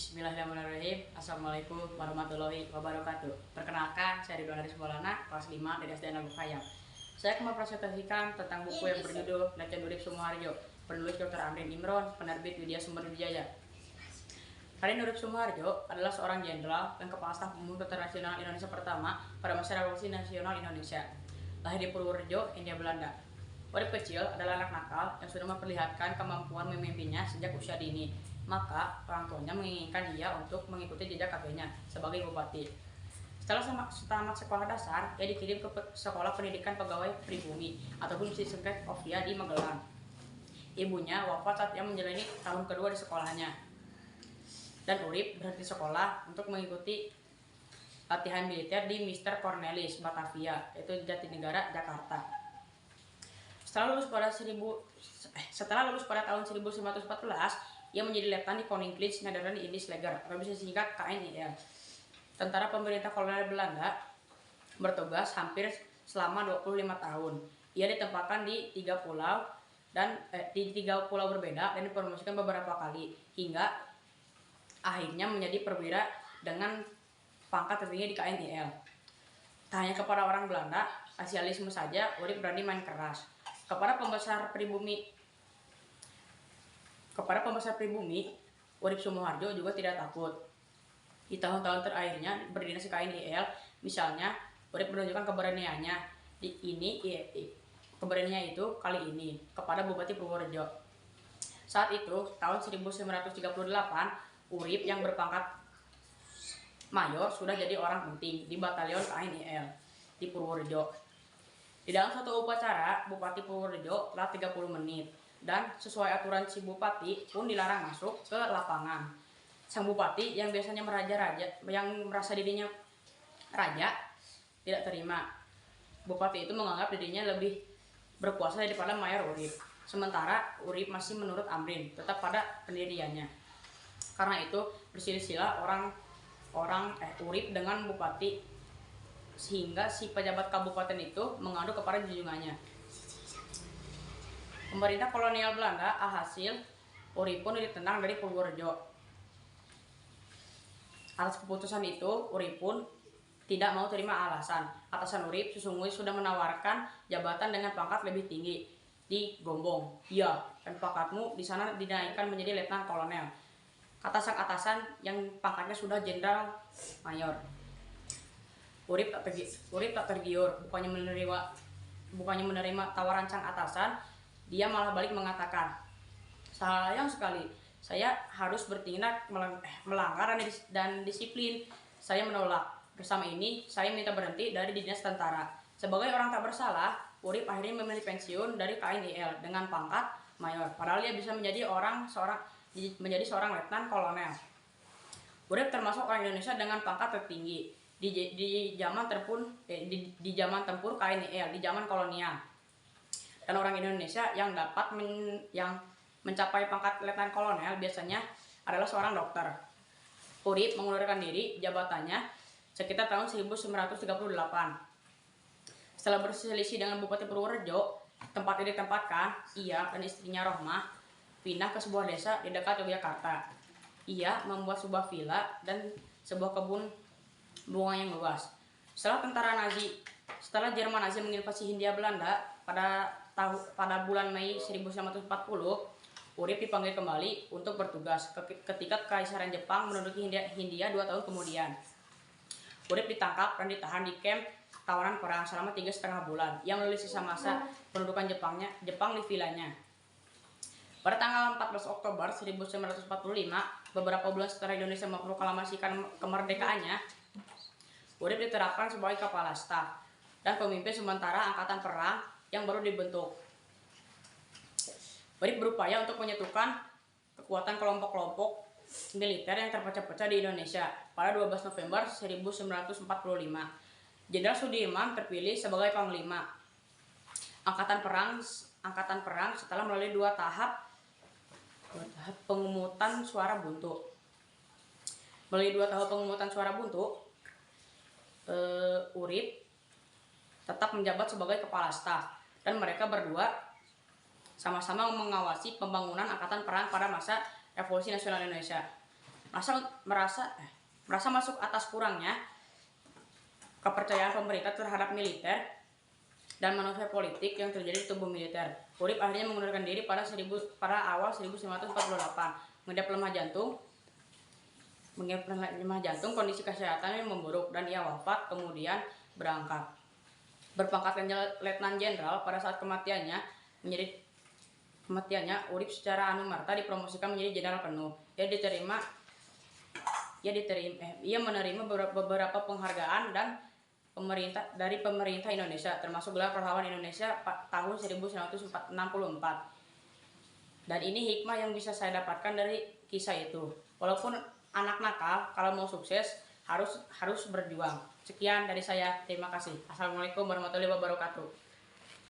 Bismillahirrahmanirrahim. Assalamualaikum warahmatullahi wabarakatuh. Perkenalkan, saya Ridwan Haris Maulana, kelas 5 dari SD Nabung Kayang. Saya akan mempresentasikan tentang buku yang berjudul Legend Urip Sumoharjo, penulis Dr. Amrin Imron, penerbit Widya Sumber Wijaya. Raden Urip Sumoharjo adalah seorang jenderal dan kepala staf umum Tentara Nasional Indonesia pertama pada masa Revolusi Nasional Indonesia. Lahir di Purworejo, Hindia Belanda. Urip kecil adalah anak nakal yang sudah memperlihatkan kemampuan memimpinnya sejak usia dini. Maka orang tuanya menginginkan dia untuk mengikuti jejak kakeknya sebagai bupati. Setelah tamat sekolah dasar, ia dikirim ke Sekolah Pendidikan Pegawai Pribumi ataupun Sisengket Ovia di Magelang. Ibunya wafat saat ia menjalani tahun kedua di sekolahnya. Dan Urip berhenti sekolah untuk mengikuti latihan militer di Mr. Cornelis, Batavia, yaitu Jatinegara, Jakarta. Setelah lulus pada tahun 1914, ia menjadi letnan di Koninklijke Nederland Indisch Leger atau bisa disingkat KNIL. Tentara pemerintah kolonial Belanda bertugas hampir selama 25 tahun. Ia ditempatkan di tiga pulau berbeda dan dipromosikan beberapa kali hingga akhirnya menjadi perwira dengan pangkat tertinggi di KNIL. Tak hanya kepada orang Belanda, rasialisme saja, Urip berani main keras. Kepada pembesar pribumi, Urip Sumoharjo juga tidak takut. Di tahun-tahun terakhirnya berdinasti KNIL, misalnya, Urip menunjukkan keberaniannya keberaniannya itu kali ini kepada Bupati Purworejo. Saat itu, tahun 1938, Urip yang berpangkat mayor sudah jadi orang penting di batalion KNIL di Purworejo. Di dalam satu upacara, Bupati Purworejo telah 30 menit. Dan sesuai aturan si bupati pun dilarang masuk ke lapangan. Sang bupati yang biasanya merasa dirinya raja tidak terima. Bupati itu menganggap dirinya lebih berkuasa daripada Mayor Urip. Sementara Urip masih menurut Amrin tetap pada pendiriannya. Karena itu bersilsilah Urip dengan bupati sehingga si pejabat kabupaten itu mengadu kepada junjungannya. Pemerintah kolonial Belanda alhasil Urip pun ditendang dari Purworejo. Atas keputusan itu, Urip pun tidak mau terima alasan. Atasan Urip sesungguhnya sudah menawarkan jabatan dengan pangkat lebih tinggi di Gombong. "Ya, dan pangkatmu di sana dinaikkan menjadi letnan kolonel," kata sang atasan yang pangkatnya sudah jenderal mayor. Urip tak tergiur, bukannya menerima tawaran sang atasan. Dia malah balik mengatakan, "Sayang sekali, saya harus bertindak melanggar dan disiplin. Saya menolak. Bersama ini, saya minta berhenti dari dinas tentara." Sebagai orang tak bersalah, Urip akhirnya memilih pensiun dari KNIL dengan pangkat mayor. Padahal dia bisa menjadi seorang letnan kolonel. Urip termasuk orang Indonesia dengan pangkat tertinggi di zaman tempur KNIL, di zaman kolonial. Dan orang Indonesia yang mencapai pangkat letnan kolonel biasanya adalah seorang dokter. Urip mengundurkan diri jabatannya sekitar tahun 1938. Setelah berselisih dengan Bupati Purworejo, tempat ini ditempatkan, ia dan istrinya Rohmah pindah ke sebuah desa di dekat Yogyakarta. Ia membuat sebuah villa dan sebuah kebun bunga yang luas. Setelah Jerman Nazi menginvasi Hindia Belanda pada bulan Mei 1940, Urip dipanggil kembali untuk bertugas ketika Kekaisaran Jepang menduduki Hindia 2 tahun kemudian. Urip ditangkap dan ditahan di kamp tawanan perang selama 3,5 bulan. Ia melalui sisa masa pendudukan Jepang di vilanya. Pada tanggal 14 Oktober 1945, beberapa bulan setelah Indonesia memproklamasikan kemerdekaannya, Urip diterapkan sebagai kepala staf dan pemimpin sementara angkatan perang yang baru dibentuk. Urip berupaya untuk menyatukan kekuatan kelompok-kelompok militer yang terpecah-pecah di Indonesia. Pada 12 November 1945, Jenderal Sudirman terpilih sebagai panglima angkatan perang setelah melalui dua tahap pemungutan suara buntu. Urip tetap menjabat sebagai kepala staf dan mereka berdua sama-sama mengawasi pembangunan angkatan perang pada masa Revolusi Nasional Indonesia. merasa masuk atas kurangnya kepercayaan pemerintah terhadap militer dan manuver politik yang terjadi di tubuh militer. Urip akhirnya mengundurkan diri pada awal 1948. Mengidap lemah jantung, kondisi kesehatannya memburuk dan ia wafat kemudian berangkat. Berpangkat Letnan Jenderal, pada saat kematiannya, Urip secara anumerta dipromosikan menjadi jenderal penuh. Ia menerima beberapa penghargaan dari pemerintah Indonesia, termasuk gelar pahlawan Indonesia tahun 1964. Dan ini hikmah yang bisa saya dapatkan dari kisah itu. Walaupun anak nakal, kalau mau sukses harus berjuang. Sekian dari saya, terima kasih. Assalamualaikum warahmatullahi wabarakatuh.